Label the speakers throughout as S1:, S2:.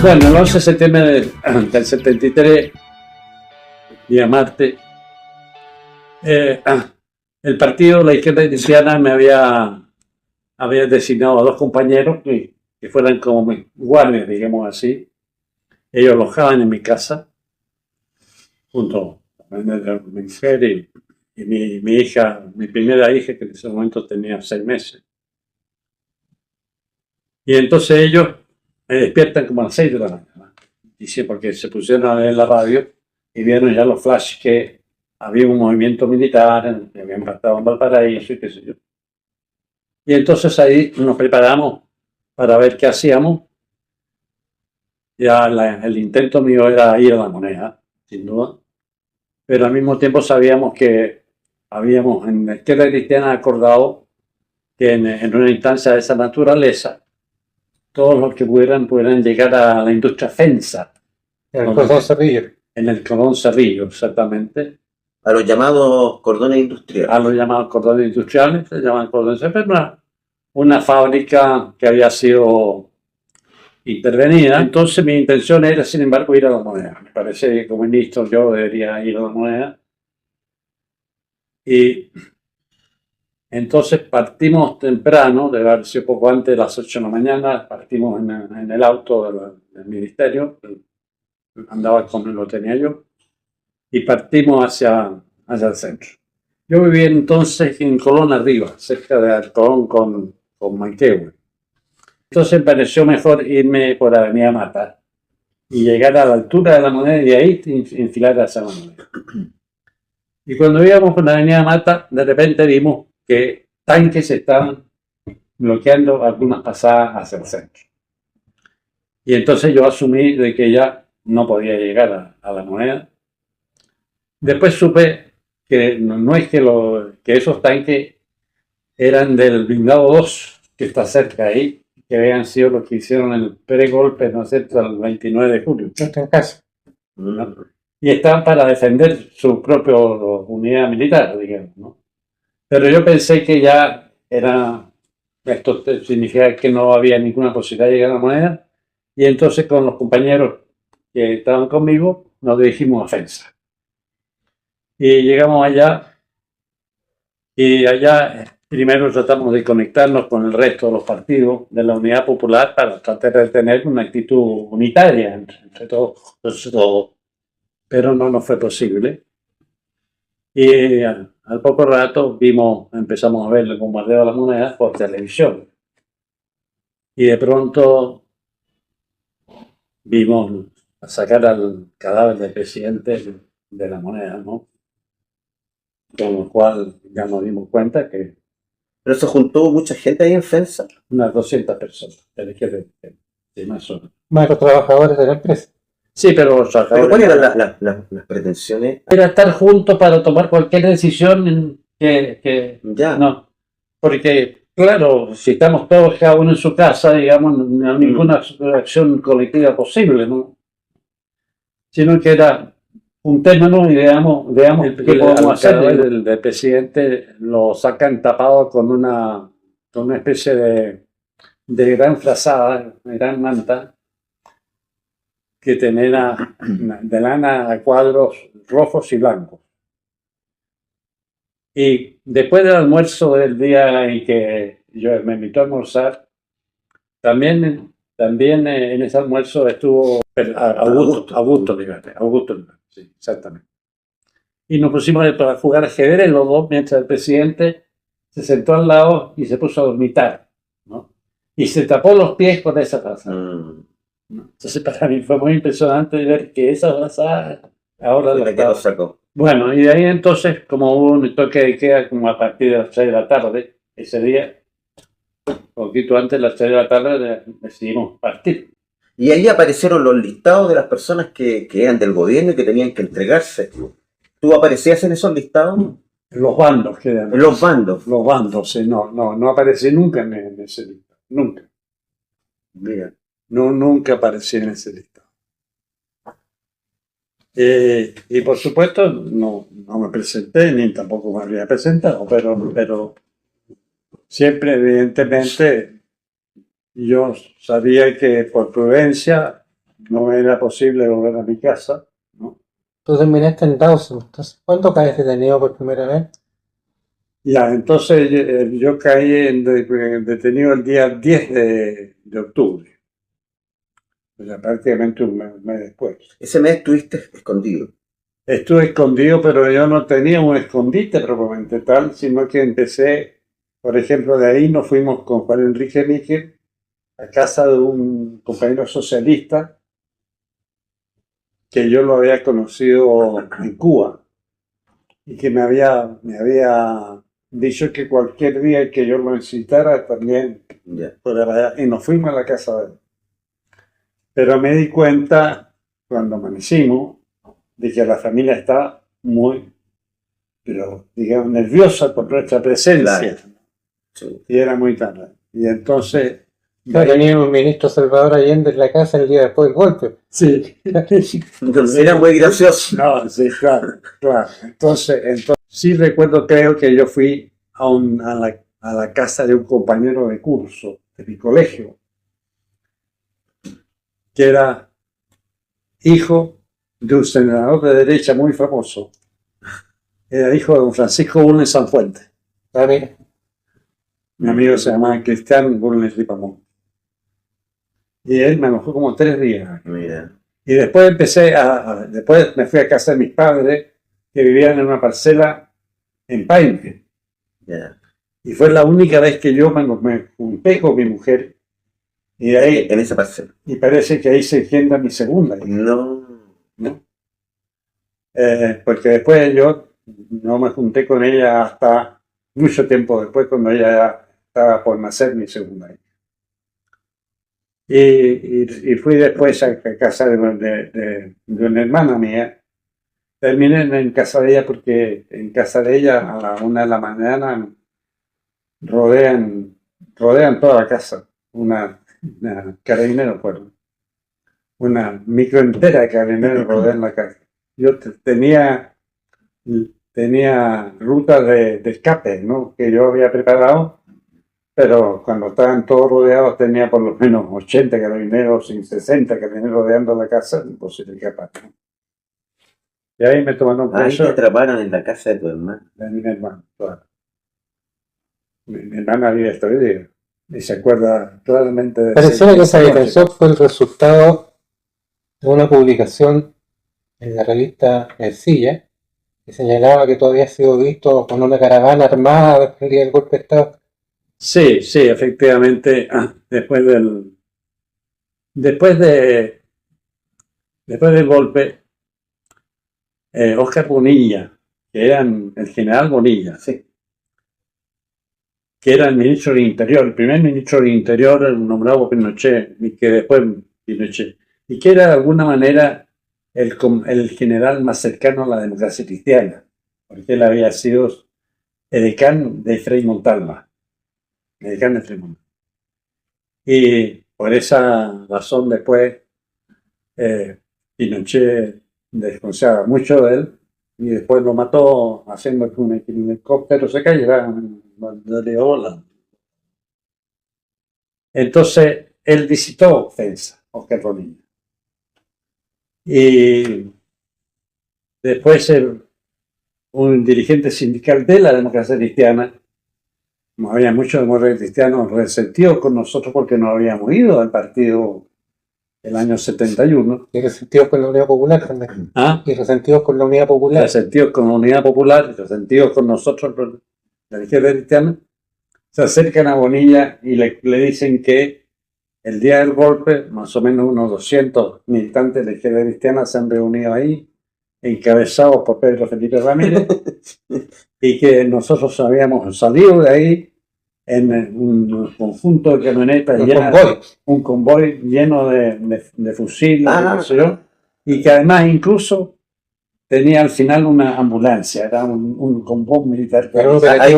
S1: Bueno, el 11 de septiembre del 73, día martes, el partido, la izquierda cristiana, me había designado a dos compañeros que fueran como mis guardias, digamos así. Ellos alojaban en mi casa, junto a mi mujer y mi hija, mi primera hija, que en ese momento tenía 6 meses. Y entonces ellos me despiertan como a las 6 de la mañana. Dice, porque se pusieron a ver la radio y vieron ya los flashes que había un movimiento militar, que había impactado en Valparaíso y qué sé yo. Y entonces ahí nos preparamos para ver qué hacíamos. Ya el intento mío era ir a La Moneda, sin duda. Pero al mismo tiempo sabíamos que habíamos en la izquierda cristiana acordado que en una instancia de esa naturaleza, todos los que pudieran llegar a la industria FENSA.
S2: En el Cordón Cerrillo.
S1: En el Cordón Cerrillo, exactamente.
S3: A los llamados cordones industriales.
S1: A los llamados cordones industriales, se llaman cordones cerrillos, una fábrica que había sido intervenida. Entonces mi intención era, sin embargo, ir a La Moneda. Me parece que como ministro yo debería ir a La Moneda. Y entonces partimos temprano, debe haber sido poco antes de las 8 de la mañana, partimos en el auto del ministerio, lo tenía yo, y partimos hacia el centro. Yo vivía entonces en Colón arriba, cerca de Colón con Manquehue. Entonces me pareció mejor irme por Avenida Mata y llegar a la altura de La Moneda y de ahí enfilar hacia La Moneda. Y cuando íbamos por la Avenida Mata, de repente vimos que tanques estaban bloqueando algunas pasadas hacia el centro. Y entonces yo asumí de que ya no podía llegar a La Moneda. Después supe que no es que esos tanques eran del blindado 2, que está cerca ahí, que habían sido los que hicieron el pregolpe, ¿no es cierto?, el 29 de julio.
S2: Justo en casa.
S1: ¿No? Y estaban para defender su propia unidad militar, digamos, ¿no? Pero yo pensé que ya esto significaba que no había ninguna posibilidad de llegar a La Moneda, y entonces con los compañeros que estaban conmigo nos dirigimos a FENSA. Y llegamos allá, y allá primero tratamos de conectarnos con el resto de los partidos de la Unidad Popular para tratar de tener una actitud unitaria entre todos, pero no nos fue posible. Y al poco rato empezamos a ver el bombardeo de La Moneda por televisión. Y de pronto vimos sacar al cadáver del presidente de La Moneda, ¿no? Con lo cual ya nos dimos cuenta que...
S3: Pero se juntó mucha gente ahí en FENSA.
S1: Unas 200 personas, sí, más o menos.
S2: Más los trabajadores de la empresa.
S1: Sí, pero los trabajadores...
S3: ¿Cuáles eran las pretensiones?
S1: Era estar juntos para tomar cualquier decisión que
S3: Ya.
S1: no. Porque, claro, si estamos todos cada uno en su casa, digamos, no hay ninguna acción colectiva posible, ¿no? Sino que era juntémonos y veamos qué podemos hacer. El presidente lo sacan tapado con una especie de gran frazada, gran manta, que tenía de lana a cuadros rojos y blancos. Y después del almuerzo del día en que yo me invitó a almorzar, también en ese almuerzo estuvo Augusto, sí, exactamente. Y nos pusimos para jugar ajedrez los dos, mientras el presidente se sentó al lado y se puso a dormitar, ¿no? Y se tapó los pies con esa taza. Entonces para mí fue muy impresionante ver que esa taza ahora
S3: lo sacó.
S1: Bueno, y de ahí entonces, como hubo un toque de queda como a partir de las 6 de la tarde, ese día, poquito antes de las 6 de la tarde, decidimos partir.
S3: Y ahí aparecieron los listados de las personas que eran del gobierno y que tenían que entregarse. ¿Tú aparecías en esos listados?
S1: Los bandos que eran.
S3: Los bandos.
S1: Los bandos, sí, no aparecí nunca en ese listado. Nunca.
S3: Mira.
S1: No, nunca aparecí en ese listado. Y por supuesto no me presenté, ni tampoco me había presentado, pero siempre, evidentemente, yo sabía que por prudencia no era posible volver a mi casa, ¿no?
S2: Tú terminaste en Dawson. Entonces, ¿cuándo caes detenido por primera vez?
S1: Ya, entonces yo caí detenido el día 10 de octubre, o sea, prácticamente un mes después.
S3: Ese mes estuviste escondido.
S1: Estuve escondido, pero yo no tenía un escondite propiamente tal, sino que empecé, por ejemplo, de ahí nos fuimos con Juan Enrique Níquel a casa de un compañero socialista que yo lo había conocido en Cuba y que me había dicho que cualquier día que yo lo necesitara también
S3: Ya.
S1: fuera para allá. Y nos fuimos a la casa de él. Pero me di cuenta cuando amanecimos de que la familia está muy, pero digamos, nerviosa por nuestra presencia.
S3: Claro. Sí.
S1: Y era muy tarde. Y entonces,
S2: Claro, tenía un ministro Salvador Allende en la casa el día después del golpe.
S1: sí.
S3: Entonces era muy gracioso.
S1: No, sí, claro, claro. Entonces, sí recuerdo, creo que yo fui a la casa de un compañero de curso de mi colegio, que era hijo de un senador de derecha muy famoso. Era hijo de don Francisco Bulnes Sanfuentes.
S2: Ah, mira.
S1: Mi amigo se llamaba Cristian Bulnes Ripamón. Y él me alojó como 3 días.
S3: Mira.
S1: Y después después me fui a casa de mis padres, que vivían en una parcela en Paine.
S3: Ya.
S1: Y fue la única vez que yo me junté con mi mujer. Y de ahí,
S3: En esa parcela.
S1: y parece que ahí se engendra mi segunda hija,
S3: No.
S1: ¿no? Porque después yo no me junté con ella hasta mucho tiempo después, cuando ella ya estaba por nacer mi segunda hija. Y fui después a casa de una hermana mía. Terminé en casa de ella porque en casa de ella a la 1 de la mañana rodean toda la casa. Una carabineros, pues, una micro entera de carabineros rodean la casa. Yo tenía rutas de escape, ¿no? Que yo había preparado, pero cuando estaban todos rodeados tenía por lo menos 80 carabineros y 60 carabineros rodeando la casa, imposible escapar, ¿no? Y ahí me tomaron
S3: Ahí te
S1: preso
S3: atraparon en la casa de tu hermano.
S1: de mi hermano, claro. Mi hermana vive hasta hoy día y se acuerda claramente de
S2: Pareciera que esa
S1: noche.
S2: detención fue el resultado de una publicación en la revista Ercilla que señalaba que tú habías sido visto con una caravana armada el día del golpe de Estado.
S1: Sí, sí, efectivamente, después del golpe, Óscar Bonilla, que era el general Bonilla,
S3: Sí.
S1: que era el ministro del Interior, el primer ministro del Interior, el nombrado Pinochet, y que después Pinochet, y que era de alguna manera el general más cercano a la democracia cristiana, porque él había sido edecán de Frei Montalva, edecán de Frei Montalva. Y por esa razón después Pinochet desconfiaba mucho de él y después lo mató haciendo que un helicóptero se cayera dándole bola. Entonces él visitó Fensa, Óscar Bonilla. Y después un dirigente sindical de la democracia cristiana, como había muchos demócratas cristianos resentidos con nosotros porque no habíamos ido al partido el año 71.
S2: Y resentidos con la Unidad Popular también.
S1: ¿Ah?
S2: Y resentidos con la Unidad Popular.
S1: Resentidos con la Unidad Popular, resentidos con nosotros, la izquierda cristiana, se acercan a Bonilla y le dicen que el día del golpe, más o menos unos 200 militantes de la izquierda cristiana se han reunido ahí, encabezados por Pedro Felipe Ramírez, y que nosotros habíamos salido de ahí en un conjunto de camionetas, un convoy lleno de fusiles, qué sé yo, y que además incluso tenía al final una ambulancia, era un convoy militar.
S3: Ahí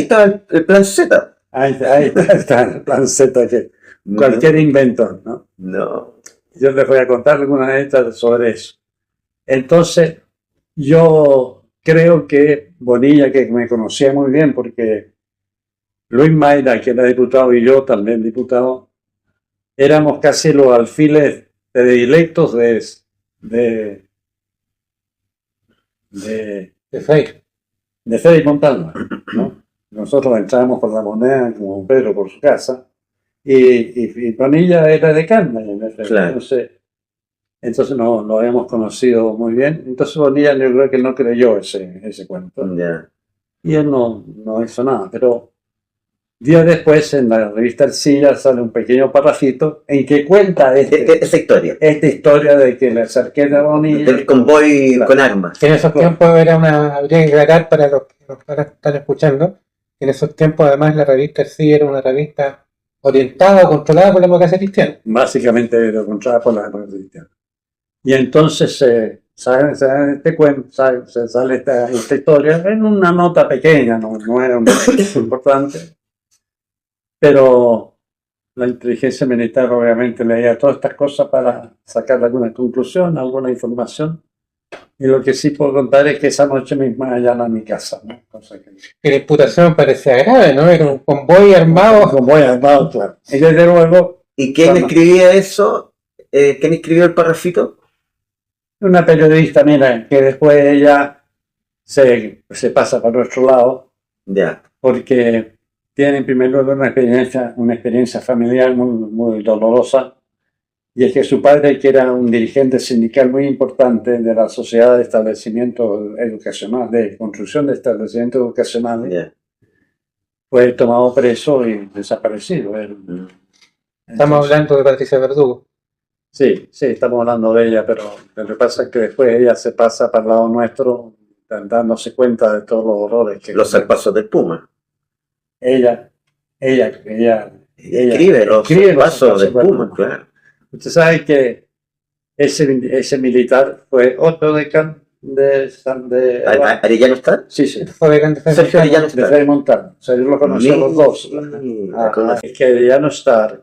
S3: estaba el plan Z.
S1: Ahí está el plan Z, que cualquier inventor, ¿no?
S3: No.
S1: Yo les voy a contar algunas de estas sobre eso. Entonces, yo creo que Bonilla, que me conocía muy bien, porque Luis Mayra, que era diputado, y yo también diputado, éramos casi los alfiles predilectos de, de,
S2: De Frey.
S1: de Freddy Montalva, ¿no? Nosotros entrábamos por la Moneda como Pedro por su casa y Bonilla era decana.
S3: Claro.
S1: Entonces no lo habíamos conocido muy bien. Entonces Bonilla yo creo que no creyó ese cuento.
S3: Ya.
S1: Y él no hizo nada. Pero días después en la revista Arcilla sale un pequeño parrafito en que cuenta
S3: Esa historia.
S1: esta historia de que le acerqué a Bonilla.
S3: Del convoy
S1: Claro.
S3: con armas.
S2: Que en esos tiempos habría que aclarar para los que nos van a estar escuchando, que en esos tiempos además la revista sí era una revista orientada o controlada por la democracia cristiana.
S1: Básicamente lo encontraba por la democracia cristiana. Y entonces sale esta historia en una nota pequeña, no era una nota importante, pero la inteligencia militar obviamente leía todas estas cosas para sacar alguna conclusión, alguna información. Y lo que sí puedo contar es que esa noche misma allanan mi casa, ¿no? Cosa que
S2: Y la imputación parecía grave, ¿no? Era un convoy armado.
S1: con voy armado, claro. Y desde luego,
S3: ¿Y quién
S1: Bueno.
S3: escribía eso? ¿Quién escribió el parrafito?
S1: una periodista, mira, que después ella se pasa para nuestro lado,
S3: Ya.
S1: porque tiene en primer lugar una experiencia familiar muy dolorosa, y es que su padre, que era un dirigente sindical muy importante de la Sociedad de Establecimiento Educacional, de construcción de establecimientos educacionales,
S3: Ya.
S1: fue tomado preso y desaparecido.
S3: Mm.
S2: Estamos hablando de Patricia Verdugo.
S1: Sí, estamos hablando de ella, pero lo que pasa es que después ella se pasa para el lado nuestro, dándose cuenta de todos los horrores que
S3: Los zarpazos del Puma.
S1: ella
S3: Escribe los
S1: escribe los
S3: zarpazos del
S1: zarpazos
S3: Puma,
S1: del
S3: claro.
S1: Usted sabe que ese militar fue otro decano de
S3: ¿Arellano está?
S1: sí,
S2: Fue de Defensa
S3: Sergio Arellano
S1: de
S3: está.
S1: Fray Montano. O sea, yo lo conocí a los dos. Es que Arellano Stark,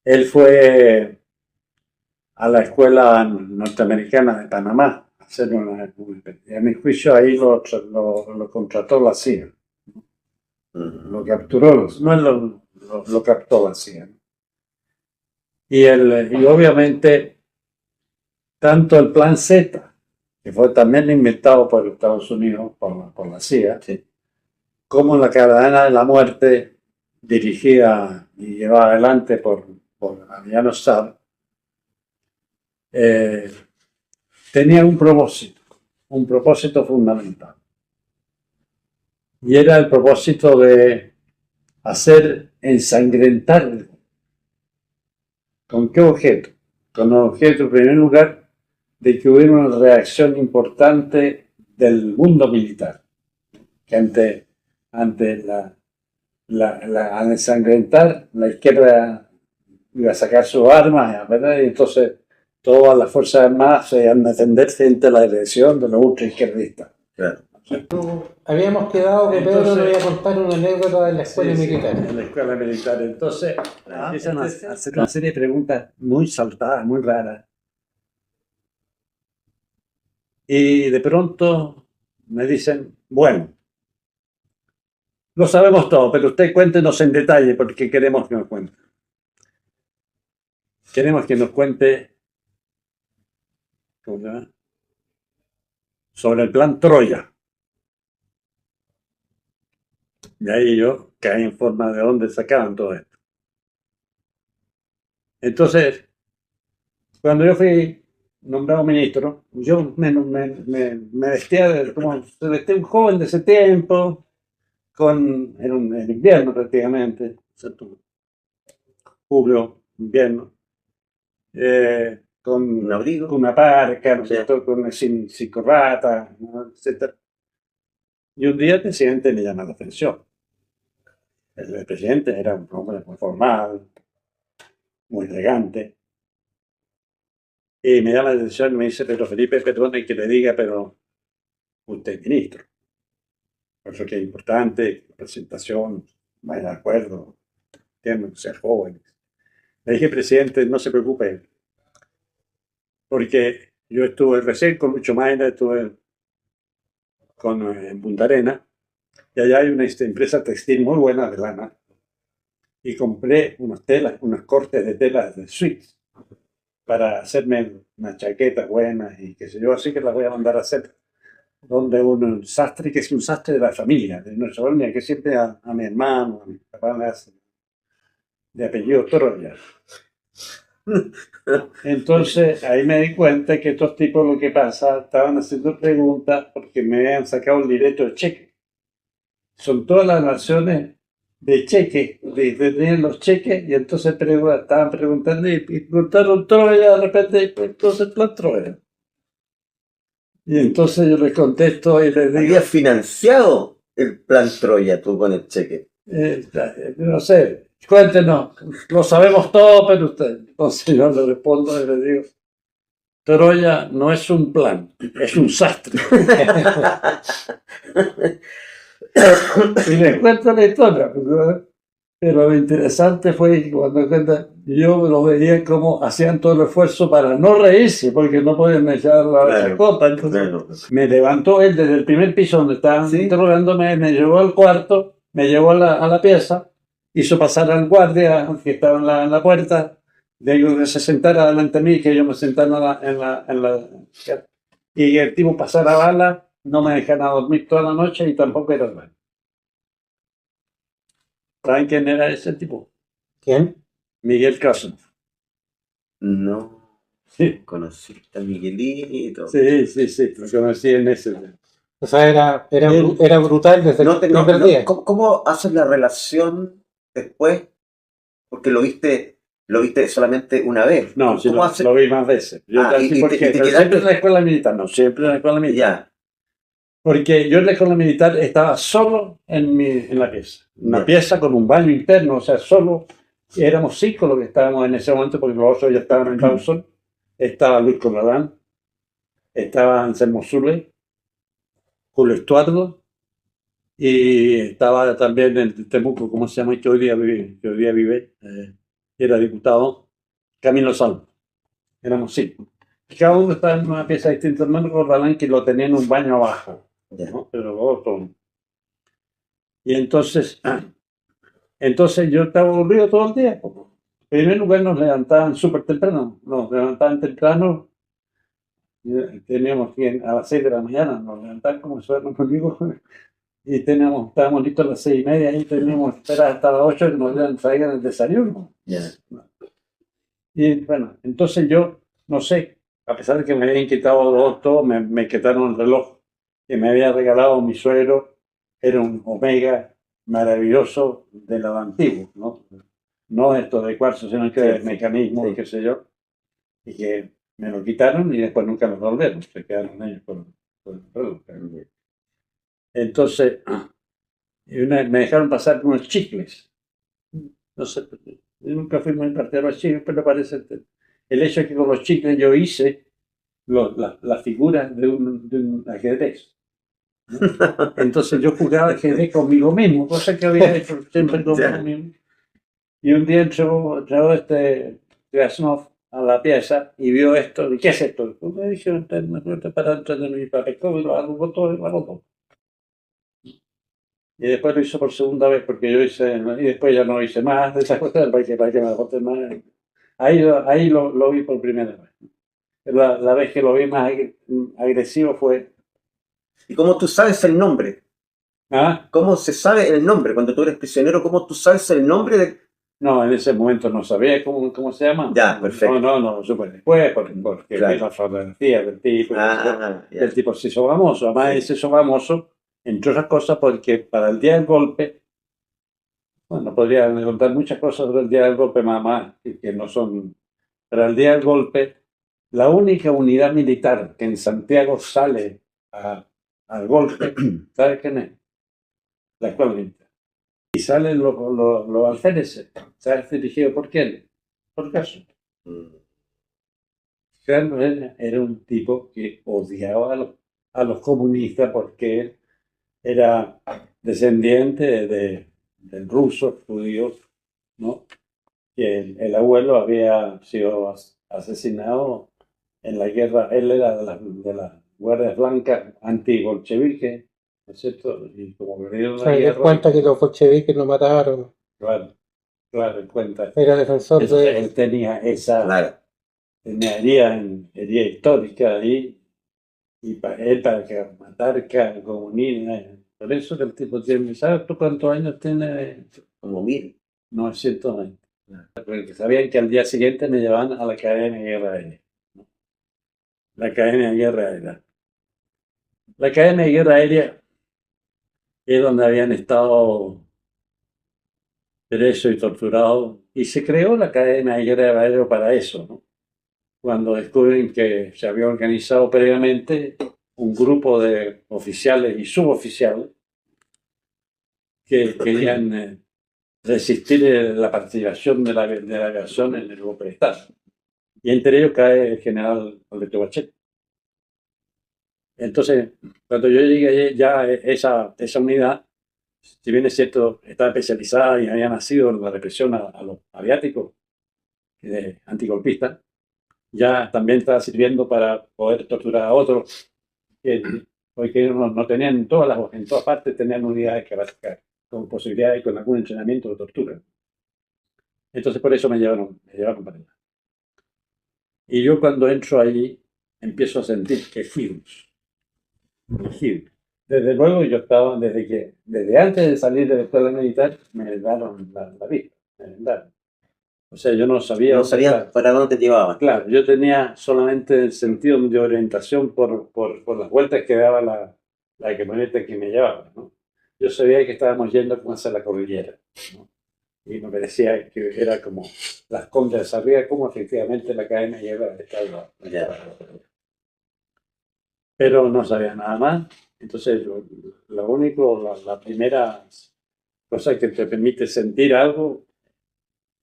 S1: él fue a la escuela norteamericana de Panamá a hacer y a mi juicio ahí lo contrató la CIA. Lo capturó, lo captó la CIA. Y obviamente, tanto el Plan Z, que fue también inventado por Estados Unidos, por la CIA,
S3: Sí.
S1: como la Caravana de la Muerte, dirigida y llevada adelante por Arellano Stark, tenía un propósito fundamental. Y era el propósito de hacer ensangrentar. ¿Con qué objeto? Con el objeto, en primer lugar, de que hubiera una reacción importante del mundo militar, que ante al ensangrentar, la izquierda iba a sacar sus armas, ¿verdad? Y entonces todas las Fuerzas Armadas se iban a defender frente a la agresión de los ultraizquierdistas.
S3: Claro.
S2: Habíamos quedado que Pedro nos iba a contar una anécdota de la escuela militar.
S1: En la escuela militar. Entonces empiezan a hacer una serie de preguntas muy saltadas, muy raras. Y de pronto me dicen, bueno, lo sabemos todo, pero usted cuéntenos en detalle porque queremos que nos cuente. Queremos que nos cuente sobre el plan Troya. Y ahí yo caí en forma de dónde sacaban todo esto. Entonces, cuando yo fui nombrado ministro, yo me vestía como se vestía un joven de ese tiempo, era en invierno prácticamente, ¿cierto? Julio, invierno, con
S3: Un abrigo.
S1: con una parca, ¿no es
S3: Sí.
S1: cierto? Sin corbata, ¿no? Etc. Y un día el presidente me llama la atención. El presidente era un hombre muy formal, muy elegante. Y me llama la atención y me dice, pero Felipe, perdone que le diga, pero usted es ministro. Por eso que es importante, presentación, vaya de acuerdo, tienen que ser jóvenes. Le dije, presidente, no se preocupe, porque yo estuve recién con Lucho Maina, estuve en Punta Arenas, y allá hay una empresa textil muy buena de lana, y compré unas cortes de tela de Suiza. para hacerme unas chaquetas buenas y qué sé yo, así que las voy a mandar a hacer donde un sastre que es un sastre de la familia, de nuestra familia, que siempre a mi hermano, a mi papá le hace de apellido Troya. Entonces ahí me di cuenta que estos tipos lo que pasa, estaban haciendo preguntas porque me habían sacado el directo de cheque. Son todas las naciones de cheque, tenían los cheques y entonces estaban preguntando y preguntaron Troya de repente, y pues, entonces plan Troya. Y entonces yo les contesto y les digo,
S3: ¿Habías financiado el plan Troya tú con el cheque?
S1: no sé, cuéntenos, lo sabemos todo, pero usted. Entonces yo le respondo y le digo, Troya no es un plan, es un sastre. Y les cuento la historia, pero lo interesante fue que cuando yo lo veía como hacían todo el esfuerzo para no reírse, porque no podían echar la chacota. Entonces
S3: Claro.
S1: me levantó él desde el primer piso donde estaban
S3: Sí.
S1: interrogándome, me llevó al cuarto, me llevó a la pieza, hizo pasar al guardia que estaba en la puerta, digo que se sentara delante de mí, que yo me sentara en la... Y el tipo pasara bala, no me dejara dormir toda la noche y tampoco era el baño. ¿Saben quién era ese tipo?
S2: ¿Quién?
S1: Miguel Caso.
S3: No,
S1: Sí,
S3: conociste a Miguelito.
S1: sí, lo conocí en ese.
S2: O sea, era brutal desde
S3: No te-
S2: el
S3: no-
S2: primer
S3: no,
S2: día.
S3: ¿cómo haces la relación después? Porque lo viste solamente una vez.
S1: No, sí,
S3: ¿Cómo haces?
S1: lo vi más veces. Yo
S3: Ah,
S1: así
S3: y
S1: porque,
S3: te
S1: pero
S3: quedaste-
S1: siempre en la escuela militar, no, siempre en la escuela militar.
S3: Ya,
S1: Porque yo en la escuela militar estaba solo en la pieza. Una
S3: Ya.
S1: pieza con un baño interno, o sea, solo. Éramos 5 los que estábamos en ese momento, porque los otros ya estaban en Dawson. Estaba Luis Corralán, estaba Anselmo Zule, Julio Estuardo, y estaba también el Temuco, ¿cómo se llama? Que hoy día vive, era diputado, Camilo Salvo. Éramos 5. Cada uno estaba en una pieza distinta. Hermano Corralán que lo tenía en un baño abajo,
S3: ya.
S1: ¿no? Pero los otros. Y entonces yo estaba aburrido todo el día. En primer lugar nos levantaban súper temprano. Nos levantaban temprano. Teníamos que a las 6 de la mañana nos levantaban como si fuéramos conmigo. Y estábamos listos a las 6:30 y teníamos que esperar hasta las 8 que nos traigan el desayuno.
S3: Ya.
S1: Y bueno, entonces yo, no sé, a pesar de que me habían quitado todo, me quitaron el reloj que me había regalado mi suegro. Era un Omega maravilloso de lo antiguo, ¿no? No esto de cuarzo, sino que de
S3: Sí,
S1: mecanismo,
S3: sí.
S1: qué sé yo. Y que me lo quitaron y después nunca lo devolvieron. Se quedaron ellos con el reloj. Entonces, me dejaron pasar unos chicles. No sé, yo nunca fui muy partidario de los chicles, pero parece el hecho es que con los chicles yo hice la figura de un ajedrez. ¿No? Entonces yo jugaba ajedrez conmigo mismo, cosa que había hecho siempre conmigo
S3: Ya.
S1: mismo. Y un día entró Krasnov a la pieza y vio esto. ¿Y qué es esto? Pues me dije, me voy a preparar antes de mi papel, y lo hago todo, y lo hago todo. Y después lo hizo por segunda vez porque yo hice, y después ya no hice más de esas cosas para que me agote más. Ahí lo vi por primera vez. La vez que lo vi más agresivo fue.
S3: ¿Y cómo tú sabes el nombre?
S1: ¿Ah?
S3: ¿Cómo se sabe el nombre? Cuando tú eres prisionero, ¿cómo tú sabes el nombre de...?
S1: No, en ese momento no sabía cómo se llama.
S3: Ya, perfecto.
S1: No, lo supe después porque
S3: Claro.
S1: vi la fotografía del tipo.
S3: Ah, ya.
S1: El tipo se hizo famoso. Además,
S3: Sí.
S1: se hizo famoso, entre otras cosas, porque para el día del golpe, bueno, podría contar muchas cosas sobre el día del golpe, más que no son. Para el día del golpe, la única unidad militar que en Santiago sale al golpe, ¿sabes quién es? La escuela militar. Y salen los alféreces. ¿Sabes dirigido por quién? Por caso.
S3: Mm.
S1: Carlos era un tipo que odiaba a los comunistas porque él era descendiente del ruso judío, ¿no? Que el abuelo había sido asesinado en la guerra. Él era de las guardias blancas anti-bolcheviques, ¿no es cierto? Y como venido
S2: O
S1: de
S2: sea,
S1: la
S2: él
S1: guerra,
S2: cuenta que los bolcheviques lo mataron.
S1: claro, él cuenta.
S2: Era defensor
S1: Entonces
S2: de...
S1: él tenía esa.
S3: Claro.
S1: tenía herida histórica ahí, y él para que matar comunismo. Por eso que el tipo tiene, ¿sabes tú cuántos años tiene?
S3: Como 1000.
S1: 920. Porque sabían que al día siguiente me llevaban a la Academia de Guerra Aérea. ¿No? La Academia de Guerra Aérea. La Academia de Guerra Aérea es donde habían estado presos y torturados. Y se creó la Academia de Guerra Aérea para eso, ¿no? Cuando descubren que se había organizado previamente un grupo de oficiales y suboficiales que querían resistir la participación de la aviación en el golpe de Estado. Y entre ellos cae el general Alberto Bachelet. Entonces, cuando yo llegué ya esa unidad, si bien es cierto, estaba especializada y había nacido en la represión a los aviáticos antigolpistas, ya también estaba sirviendo para poder torturar a otros porque no tenían en todas partes tenían unidades con posibilidades y con algún entrenamiento de tortura. Entonces por eso me llevaron para allá. Y yo cuando entro allí empiezo a sentir quejidos. Desde luego yo estaba, desde antes de salir de la escuela militar, me daron la vista. O sea, yo no sabía.
S3: No sabías para dónde te llevaban.
S1: Claro, yo tenía solamente el sentido de orientación por las vueltas que daba la camioneta que me llevaba, ¿no? Yo sabía que estábamos yendo hacia la cordillera, ¿no? Y me parecía que era como las Condes sabía cómo efectivamente la cadena llega estaba. Pero no sabía nada más. Entonces, lo único, la primera cosa que te permite sentir algo,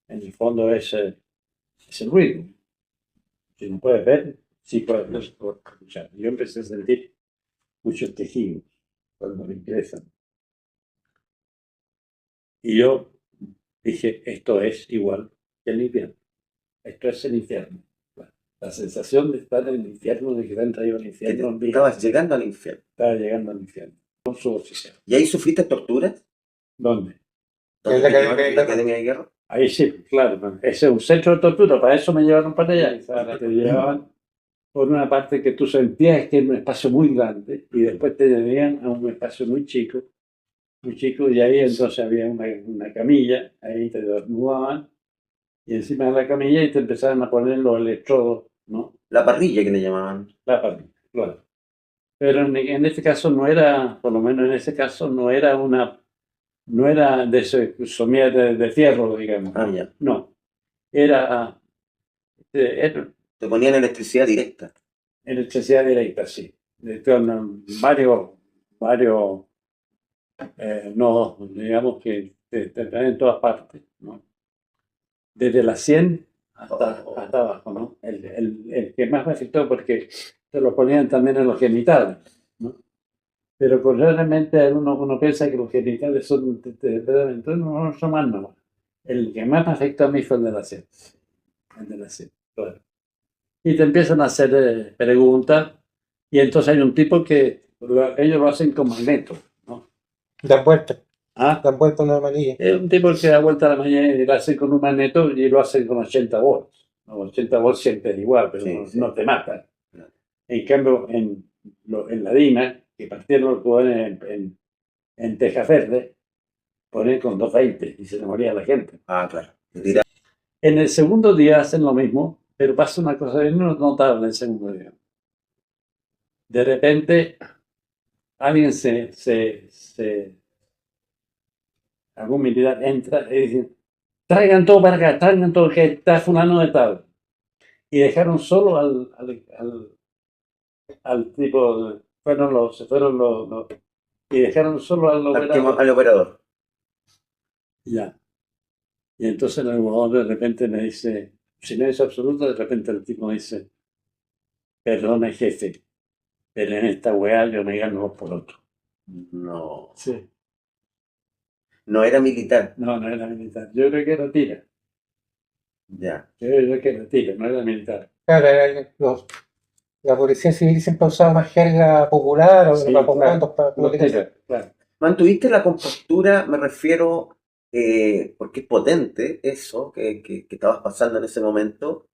S1: en el fondo es el ruido. Si no puedes ver, sí puedes escuchar. Yo empecé a sentir muchos tejidos cuando me ingresan. Y yo dije, esto es igual que el infierno. Esto es el infierno. La sensación de estar en el infierno, de que te han traído al infierno.
S3: Estabas llegando al infierno.
S1: Estaba llegando al infierno. Con su oficial.
S3: ¿Y ahí sufriste torturas?
S1: ¿Dónde?
S3: ¿En la Academia de Guerra?
S1: Ahí sí, claro. Ese es un centro de tortura. Para eso me llevaron para allá. Te llevaban por una parte que tú sentías que era un espacio muy grande y después te llevaban a un espacio muy chico, y ahí entonces había una camilla, ahí te desnudaban y encima de la camilla y te empezaban a poner los electrodos, ¿no?
S3: La parrilla que le llamaban.
S1: La parrilla, claro. Pero en este caso no era, por lo menos en ese caso, no era de somía de fierro, digamos.
S3: Ah, ya.
S1: No, era
S3: Te ponían electricidad directa.
S1: electricidad directa, sí. Con varios nodos, digamos que te traen en todas partes, ¿no? Desde la 100 hasta abajo, ¿no? El que más me afectó porque te lo ponían también en los genitales, ¿no? Pero realmente uno piensa que los genitales son entonces no son más nomás. El que más me afectó a mí fue el de la 100. El de la 100, claro. Y te empiezan a hacer preguntas y entonces hay un tipo que ellos lo hacen con magneto, ¿no?
S2: Dan vuelta.
S1: ¿Ah?
S2: Dan vuelta una manilla.
S1: Es un tipo que da vuelta a la mañana y lo hace con un magneto y lo hacen con 80 volts. ¿No? 80 volts siempre es igual, pero
S3: Sí,
S1: no te matan. En cambio, en la DINA, que partieron los ponen en teja verde, ponen con 220 y se le moría la gente.
S3: Ah, claro.
S1: En el segundo día hacen lo mismo, pero pasa una cosa bien notable en el segundo día. De repente, alguien algún militar entra y dice, traigan todo para acá, traigan todo, que está fulano de tal. Y dejaron solo al tipo, se fueron los y dejaron solo al operador.
S3: Al operador.
S1: Ya. Y entonces el operador de repente me dice, silencio absoluto, de repente el tipo me dice, perdone jefe, pero en esta weá yo me gano 2 por otro.
S3: No.
S1: Sí.
S3: No era militar.
S1: No era militar. Yo creo que era tira.
S3: Ya.
S1: Yo creo que era tira, no era militar.
S2: Claro, la policía civil siempre usaba más jerga popular o
S1: Sí,
S2: para
S1: claro.
S2: para
S1: Claro.
S3: ¿Mantuviste la compostura? Me refiero, porque es potente eso que estabas pasando en ese momento.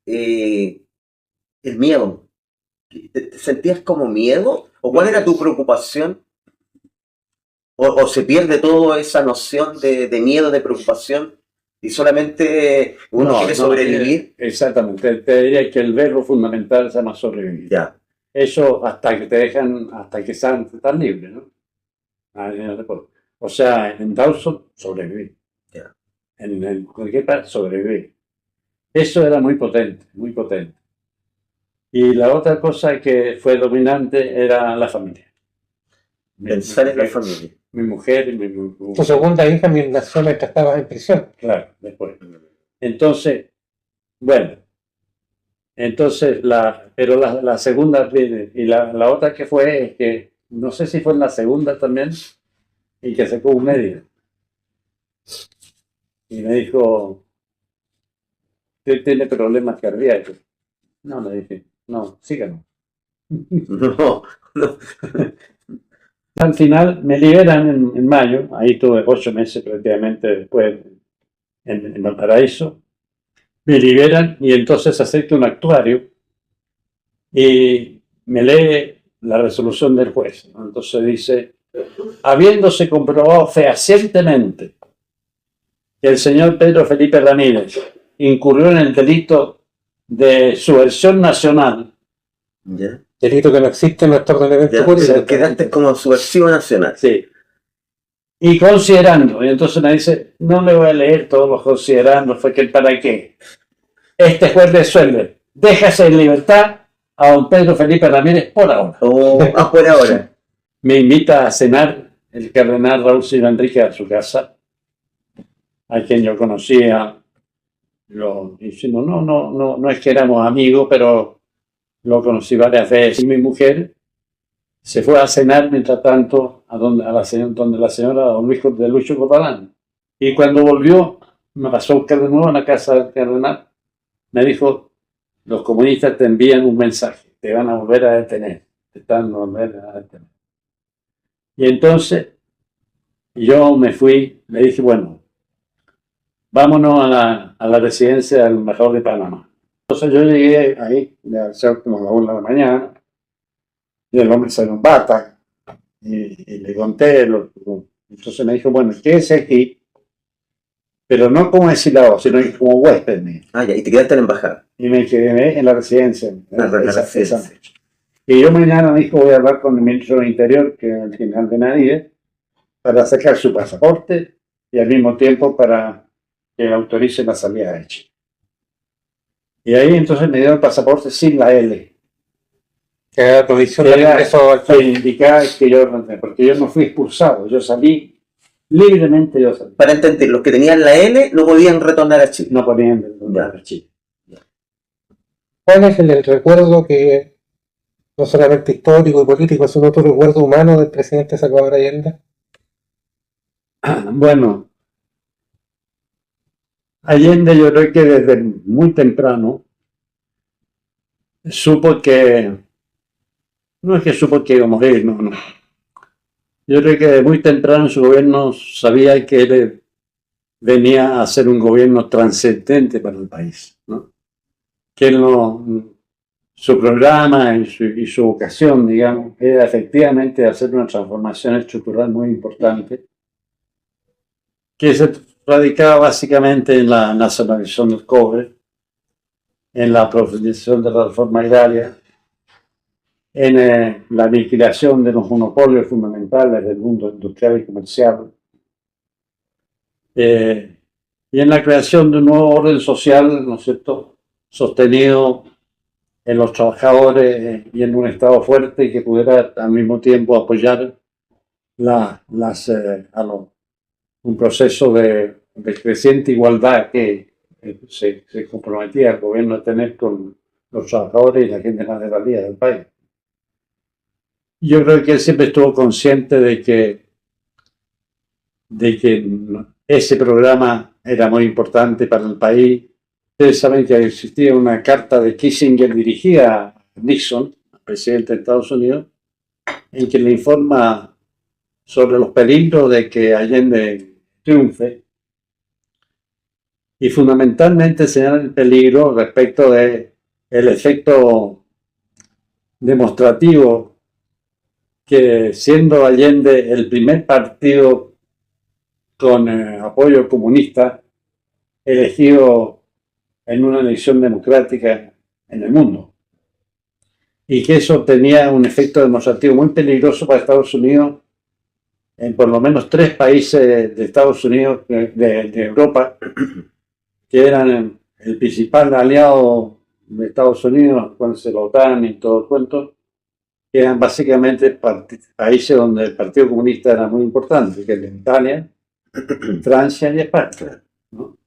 S3: el miedo. ¿Te sentías como miedo? ¿O cuál era tu preocupación? ¿O se pierde toda esa noción de miedo, de preocupación, y solamente uno quiere sobrevivir?
S1: Exactamente, te diría que el verbo fundamental se llama sobrevivir.
S3: Ya,
S1: Eso hasta que te dejan, hasta que están libres, ¿no? O sea, en Dawson, sobrevivir.
S3: ya.
S1: En cualquier parte, sobrevivir. Eso era muy potente, muy potente. Y la otra cosa que fue dominante era la familia.
S3: Pensar en la familia.
S1: Mi mujer y
S2: Tu segunda hija nació mientras estabas en prisión.
S1: Claro, después. Entonces, bueno, entonces pero la segunda, y la otra que fue, es que, no sé si fue en la segunda también, y que sacó un médico. Y me dijo, usted tiene problemas cardíacos. No, le dije, no, síganos.
S3: No, no.
S1: Al final me liberan en mayo, ahí tuve 8 meses prácticamente después en Valparaíso. Me liberan y entonces acepto un actuario y me lee la resolución del juez, ¿no? Entonces dice, habiéndose comprobado fehacientemente que el señor Pedro Felipe Ramírez incurrió en el delito de subversión nacional.
S3: ¿Ya?
S2: Delito que no existe en nuestro ordenamiento
S3: Ya,
S2: jurídico.
S3: pero quedaste como subversivo nacional.
S1: Sí. Y considerando, y entonces me dice, no le voy a leer todos los considerando, fue que el para qué. Este juez resuelve, déjase en libertad a don Pedro Felipe Ramírez por ahora.
S3: Por ahora.
S1: Me invita a cenar el cardenal Raúl Silva Enrique a su casa, a quien yo conocía, diciendo, no es que éramos amigos, pero lo conocí varias veces. Y mi mujer se fue a cenar mientras tanto donde la señora don Luis de Lucho Catalán. Y cuando volvió, me pasó a buscar de nuevo en la casa del cardenal. Me dijo, los comunistas te envían un mensaje, te van a volver a detener, te están volver a detener. Y entonces yo me fui, le dije, bueno, vámonos a la residencia del embajador de Panamá. Entonces yo llegué ahí, a ser como a la 1 de la mañana, y el hombre salió en bata, y le conté, entonces me dijo, bueno, quédese aquí, pero no como exilado, sino como huésped mío.
S3: Ah, ya, y te quedaste en la embajada.
S1: Y me quedé en la residencia.
S3: Esa
S1: noche. Y yo mañana me dijo, voy a hablar con el ministro del Interior, que es el general Benavides, para sacar su pasaporte y al mismo tiempo para que le autorice la salida de Chile. Y ahí entonces me dio el pasaporte sin la L.
S2: Que era provisión de ingreso al
S1: Que indicaba que porque yo no fui expulsado, yo salí libremente.
S3: Para entender, los que tenían la L no podían retornar a Chile.
S1: No podían retornar a Chile.
S2: ¿Cuál es el recuerdo que, no solamente histórico y político, sino tu recuerdo humano del presidente Salvador Allende?
S1: Bueno, Allende yo creo que desde muy temprano supo que, no es que supo que iba a morir, no. Yo creo que desde muy temprano su gobierno sabía que él venía a ser un gobierno trascendente para el país, ¿no? Que él su programa y su vocación, digamos, era efectivamente hacer una transformación estructural muy importante, que se radicaba básicamente en la nacionalización del cobre, en la profundización de la reforma agraria, en la aniquilación de los monopolios fundamentales del mundo industrial y comercial, y en la creación de un nuevo orden social, ¿no es cierto?, sostenido en los trabajadores y en un Estado fuerte que pudiera al mismo tiempo apoyar un proceso de creciente igualdad que se comprometía el gobierno a tener con los trabajadores y la gente más desvalida del país. Yo creo que él siempre estuvo consciente de que ese programa era muy importante para el país. Ustedes saben que existía una carta de Kissinger dirigida a Nixon, presidente de Estados Unidos, en que le informa sobre los peligros de que Allende triunfe y fundamentalmente señala el peligro respecto de el efecto demostrativo que, siendo Allende el primer partido con apoyo comunista elegido en una elección democrática en el mundo, y que eso tenía un efecto demostrativo muy peligroso para Estados Unidos en por lo menos 3 países de Estados Unidos, de Europa, que eran el principal aliado de Estados Unidos cuando se la OTAN y todo el cuento, que eran básicamente países donde el Partido Comunista era muy importante, que es Italia, Francia y España, ¿no?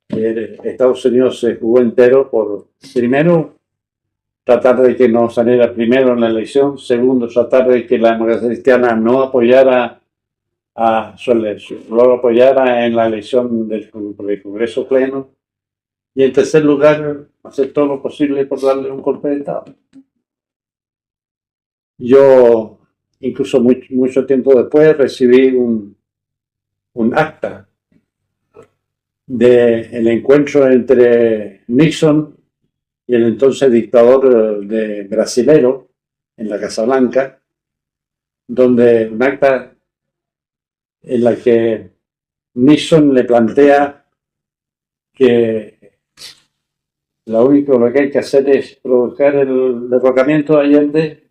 S1: Estados Unidos se jugó entero por, primero, tratar de que no saliera primero en la elección, segundo, tratar de que la democracia cristiana no apoyara lo apoyara en la elección del Congreso Pleno, y en tercer lugar, hacer todo lo posible por darle un golpe de Estado. Yo, incluso mucho tiempo después, recibí un acta del encuentro entre Nixon y el entonces dictador brasilero en la Casa Blanca, donde un acta en la que Nixon le plantea que lo que hay que hacer es provocar el derrocamiento de Allende,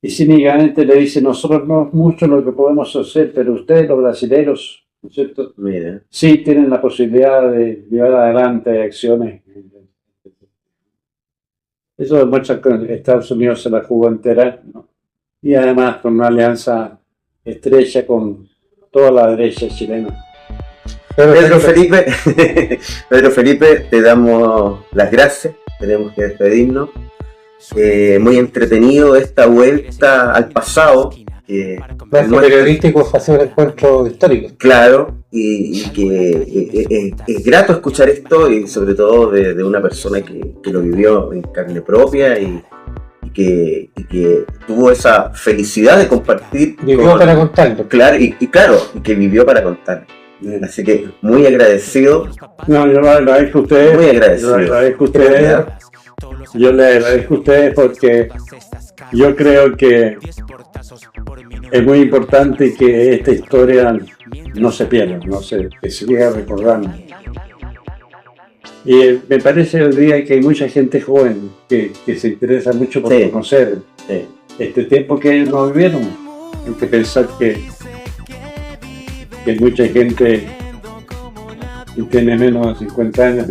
S1: y cínicamente le dice: nosotros no es mucho lo que podemos hacer, pero ustedes, los brasileños, ¿no es cierto?,
S3: Mira.
S1: sí tienen la posibilidad de llevar adelante acciones. Eso demuestra que Estados Unidos se la jugó entera, ¿no? Y además con una alianza estrecha con toda la derecha chilena.
S3: Pedro Felipe, te damos las gracias, tenemos que despedirnos. Muy entretenido esta vuelta al pasado.
S2: Nuestro periodístico fue hacer un encuentro histórico.
S3: Claro, y que es grato escuchar esto, y sobre todo de una persona que lo vivió en carne propia y que tuvo esa felicidad de compartir.
S2: Vivió para contarlo.
S3: Claro, y que vivió para contar. Así que muy agradecido.
S1: No, yo le agradezco a ustedes.
S3: Muy agradecido.
S1: Yo le agradezco a ustedes porque yo creo que es muy importante que esta historia no se pierda, que se siga recordando. Y me parece el día que hay mucha gente joven que se interesa mucho por conocer este tiempo que ellos no vivieron. Hay que pensar que mucha gente que tiene menos de 50 años